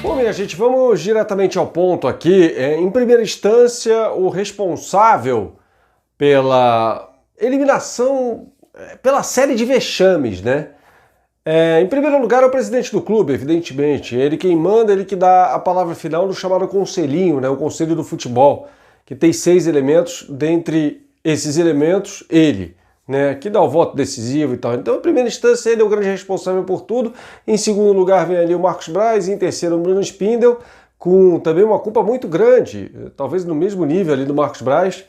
Bom, minha gente, vamos diretamente ao ponto aqui. Em primeira instância, o responsável pela eliminação, pela série de vexames, né? Em primeiro lugar é o presidente do clube, evidentemente. Ele quem manda, ele que dá a palavra final no chamado conselhinho, né? O conselho do futebol, que tem 6 elementos. Dentre esses elementos, ele, né? Que dá o voto decisivo e tal. Então, em primeira instância, ele é o grande responsável por tudo. Em segundo lugar, vem ali o Marcos Braz. Em terceiro, o Bruno Spindel, com também uma culpa muito grande, talvez no mesmo nível ali do Marcos Braz,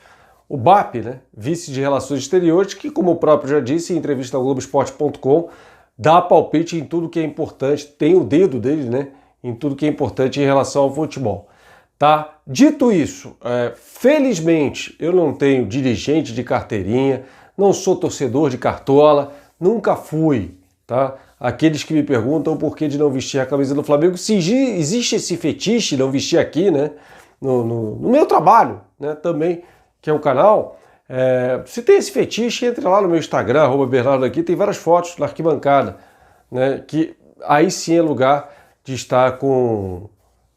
o BAP, né? Vice de Relações Exteriores, que, como o próprio já disse em entrevista ao Globoesporte.com, dá palpite em tudo que é importante, tem o dedo dele, né, em tudo que é importante em relação ao futebol. Tá? Dito isso, felizmente eu não tenho dirigente de carteirinha, não sou torcedor de cartola, nunca fui. Tá? Aqueles que me perguntam por que de não vestir a camisa do Flamengo, se existe esse fetiche de não vestir aqui, né, no meu trabalho, né, também, que é o canal. Se tem esse fetiche, entre lá no meu Instagram, @Bernardo aqui, tem várias fotos na arquibancada, né, que aí sim é lugar de estar com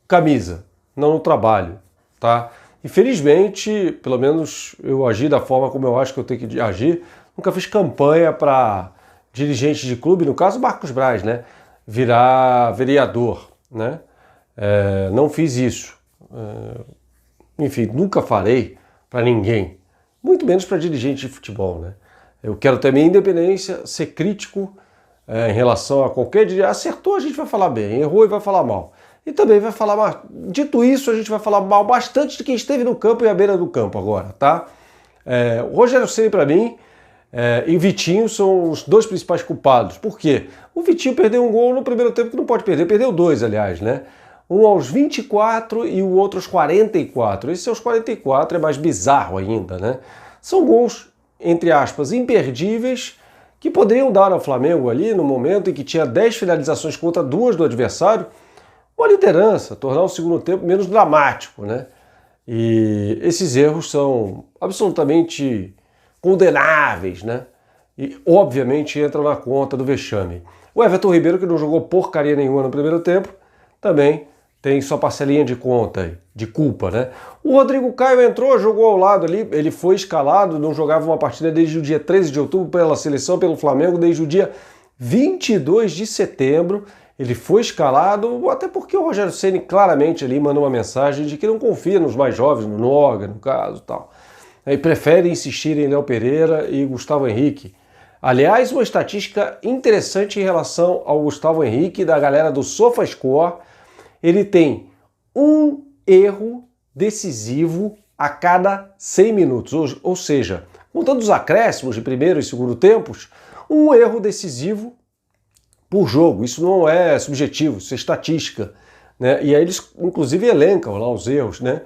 camisa, não no trabalho, tá? Infelizmente, pelo menos eu agi da forma como eu acho que eu tenho que agir, nunca fiz campanha para dirigente de clube, no caso Marcos Braz, né, virar vereador, né? Não fiz isso. Enfim, nunca farei para ninguém. Muito menos para dirigente de futebol, né? Eu quero ter minha independência, ser crítico em relação a qualquer dirigente. Acertou, a gente vai falar bem, errou e vai falar mal. E também vai falar mal. Dito isso, a gente vai falar mal bastante de quem esteve no campo e à beira do campo agora, tá? O Rogério Ceni, para mim, e o Vitinho são os dois principais culpados. Por quê? O Vitinho perdeu um gol no primeiro tempo que não pode perder, perdeu 2, aliás, né? Um aos 24 e o outro aos 44. Esse aos 44 é mais bizarro ainda, né? São gols, entre aspas, imperdíveis, que poderiam dar ao Flamengo ali no momento em que tinha 10 finalizações contra 2 do adversário, uma liderança, tornar o segundo tempo menos dramático, né? E esses erros são absolutamente condenáveis, né? E obviamente entram na conta do vexame. O Everton Ribeiro, que não jogou porcaria nenhuma no primeiro tempo, também tem sua parcelinha de conta aí, de culpa, né? O Rodrigo Caio entrou, jogou ao lado ali, ele foi escalado, não jogava uma partida desde o dia 13 de outubro pela seleção, pelo Flamengo, desde o dia 22 de setembro, ele foi escalado, até porque o Rogério Ceni claramente ali mandou uma mensagem de que não confia nos mais jovens, no Noga, no caso e tal. E prefere insistir em Léo Pereira e Gustavo Henrique. Aliás, uma estatística interessante em relação ao Gustavo Henrique, da galera do SofaScore. Ele tem um erro decisivo a cada 100 minutos, ou seja, contando os acréscimos de primeiro e segundo tempos, um erro decisivo por jogo. Isso não é subjetivo, isso é estatística, né? E aí eles, inclusive, elencam lá os erros, né?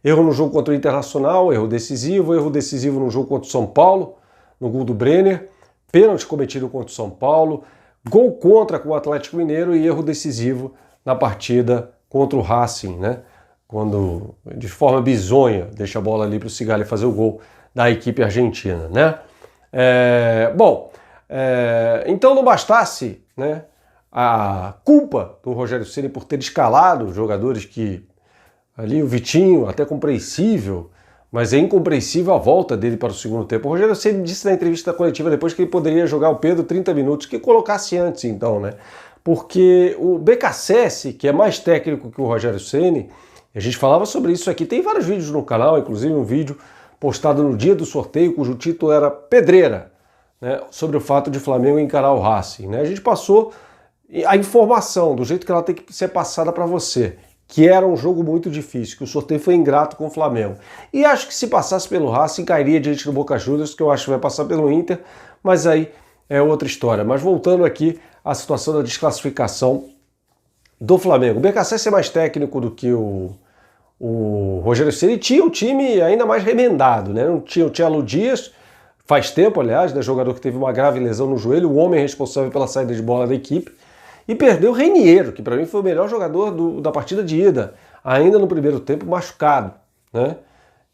Erro no jogo contra o Internacional, erro decisivo no jogo contra o São Paulo, no gol do Brenner, pênalti cometido contra o São Paulo, gol contra com o Atlético Mineiro e erro decisivo na partida contra o Racing, né? Quando, de forma bizonha, deixa a bola ali para o Sigali fazer o gol da equipe argentina, né? Então não bastasse, né, a culpa do Rogério Ceni por ter escalado jogadores que, ali o Vitinho, até compreensível, mas é incompreensível a volta dele para o segundo tempo. O Rogério Ceni disse na entrevista coletiva depois que ele poderia jogar o Pedro 30 minutos, que colocasse antes então, né? Porque o BKSS, que é mais técnico que o Rogério Ceni, a gente falava sobre isso aqui, tem vários vídeos no canal, inclusive um vídeo postado no dia do sorteio, cujo título era Pedreira, né, sobre o fato de Flamengo encarar o Racing, né? A gente passou a informação do jeito que ela tem que ser passada para você, que era um jogo muito difícil, que o sorteio foi ingrato com o Flamengo. E acho que se passasse pelo Racing, cairia diante do Boca Juniors, que eu acho que vai passar pelo Inter, mas aí é outra história. Mas voltando aqui à situação da desclassificação do Flamengo. O BKSS é mais técnico do que o Rogério Ceni, tinha um time ainda mais remendado, né? Não tinha o Thiago Dias, faz tempo, aliás, né? Jogador que teve uma grave lesão no joelho, o homem responsável pela saída de bola da equipe, e perdeu o Reniero, que para mim foi o melhor jogador da partida de ida, ainda no primeiro tempo machucado, né?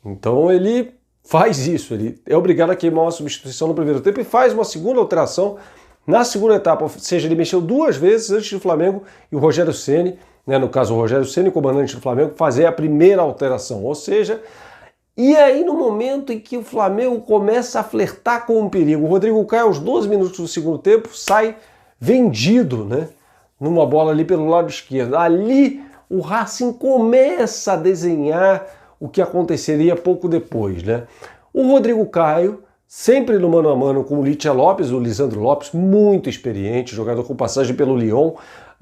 Então ele faz isso, ele é obrigado a queimar uma substituição no primeiro tempo e faz uma segunda alteração na segunda etapa, ou seja, ele mexeu 2 vezes antes do Flamengo e o Rogério Ceni, né, no caso o Rogério Ceni, comandante do Flamengo, fazer a primeira alteração, ou seja, e aí no momento em que o Flamengo começa a flertar com o perigo, o Rodrigo Caio aos 12 minutos do segundo tempo sai vendido, né, numa bola ali pelo lado esquerdo. Ali o Racing começa a desenhar o que aconteceria pouco depois, né? O Rodrigo Caio, sempre no mano a mano com o Licha Lopes, o Lisandro Lopes, muito experiente, jogador com passagem pelo Lyon,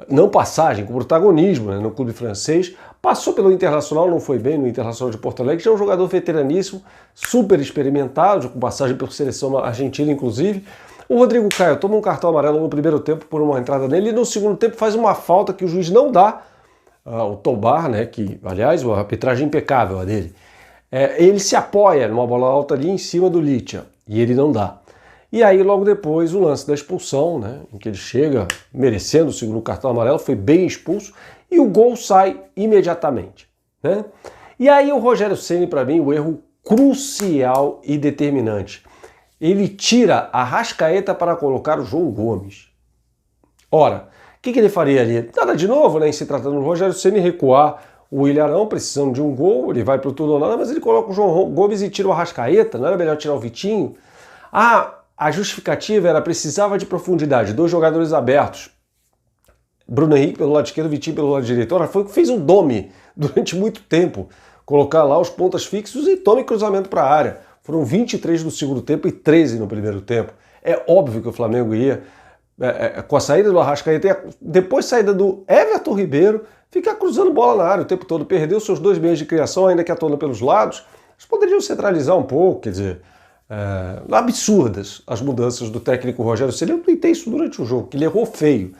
não passagem, com protagonismo, né, no clube francês, passou pelo Internacional, não foi bem no Internacional de Porto Alegre, já é um jogador veteraníssimo, super experimentado, com passagem pela seleção argentina, inclusive. O Rodrigo Caio toma um cartão amarelo no primeiro tempo por uma entrada nele, e no segundo tempo faz uma falta que o juiz não dá, o Tobar, né, que, aliás, uma arbitragem impecável a dele. Ele se apoia numa bola alta ali em cima do Licha, e ele não dá. E aí, logo depois, o lance da expulsão, né, em que ele chega merecendo o segundo cartão amarelo, foi bem expulso, e o gol sai imediatamente, né? E aí o Rogério Ceni, para mim, o erro crucial e determinante. Ele tira a Arrascaeta para colocar o João Gomes. Ora, o que ele faria ali? Nada de novo, né, em se tratando do Rogério Ceni, recuar o Ilharão, precisando de um gol, ele vai para o tudo ou nada, mas ele coloca o João Gomes e tira o Arrascaeta, não era melhor tirar o Vitinho? A justificativa era precisava de profundidade, 2 jogadores abertos, Bruno Henrique pelo lado esquerdo, Vitinho pelo lado direito. Ora, foi o que fez o Domi durante muito tempo, colocar lá os pontas fixos e tome cruzamento para a área. Foram 23 no segundo tempo e 13 no primeiro tempo. É óbvio que o Flamengo ia, com a saída do Arrascaeta e depois saída do Everton Ribeiro, ficar cruzando bola na área o tempo todo. Perdeu seus 2 meios de criação, ainda que atona pelos lados. Eles poderiam centralizar um pouco, quer dizer, absurdas as mudanças do técnico Rogério Ceni. Eu tuitei isso durante o jogo, que ele errou feio.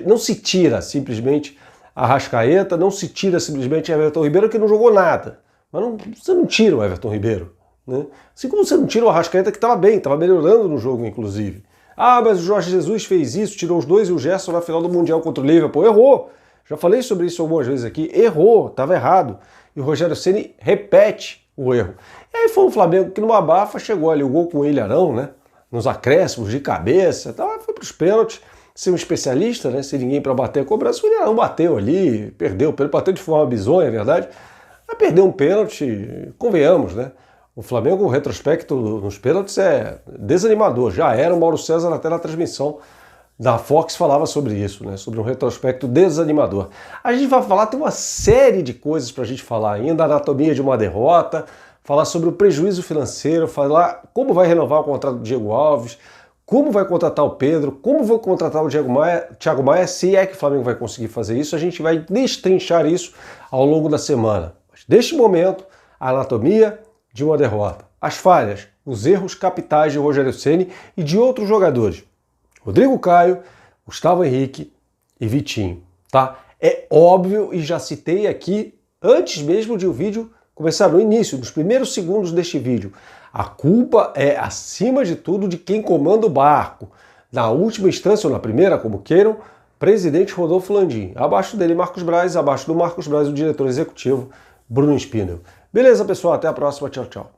Não se tira simplesmente a Arrascaeta, não se tira simplesmente Everton Ribeiro, que não jogou nada. Mas você não tira o Everton Ribeiro, né? Assim como você não tira o Arrascaeta, que estava bem, estava melhorando no jogo, inclusive. Mas o Jorge Jesus fez isso, tirou os 2 e o Gerson na final do Mundial contra o Liverpool. Errou! Já falei sobre isso algumas vezes aqui. Errou, estava errado. E o Rogério Ceni repete o erro. E aí foi o Flamengo que numa abafa chegou ali o gol com o Ilharão, né? Nos acréscimos de cabeça, tal, foi para os pênaltis. Ser um especialista, né? Sem ninguém para bater a cobrança, o Ilharão bateu ali, perdeu, bateu de forma bizonha, é verdade. Mas perdeu um pênalti, convenhamos, né? O Flamengo, o retrospecto nos pênaltis é desanimador. Já era o Mauro César até na transmissão da Fox falava sobre isso, né? Sobre um retrospecto desanimador. A gente vai falar, tem uma série de coisas para a gente falar ainda, a anatomia de uma derrota, falar sobre o prejuízo financeiro, falar como vai renovar o contrato do Diego Alves, como vai contratar o Pedro, como vai contratar o Thiago Maia, se é que o Flamengo vai conseguir fazer isso. A gente vai destrinchar isso ao longo da semana. Mas neste momento, a anatomia de uma derrota. As falhas, os erros capitais de Rogério Ceni e de outros jogadores. Rodrigo Caio, Gustavo Henrique e Vitinho, tá? É óbvio, e já citei aqui antes mesmo de o vídeo começar, no início, nos primeiros segundos deste vídeo. A culpa é, acima de tudo, de quem comanda o barco. Na última instância, ou na primeira, como queiram, presidente Rodolfo Landim. Abaixo dele, Marcos Braz. Abaixo do Marcos Braz, o diretor executivo, Bruno Spinel. Beleza, pessoal? Até a próxima. Tchau, tchau.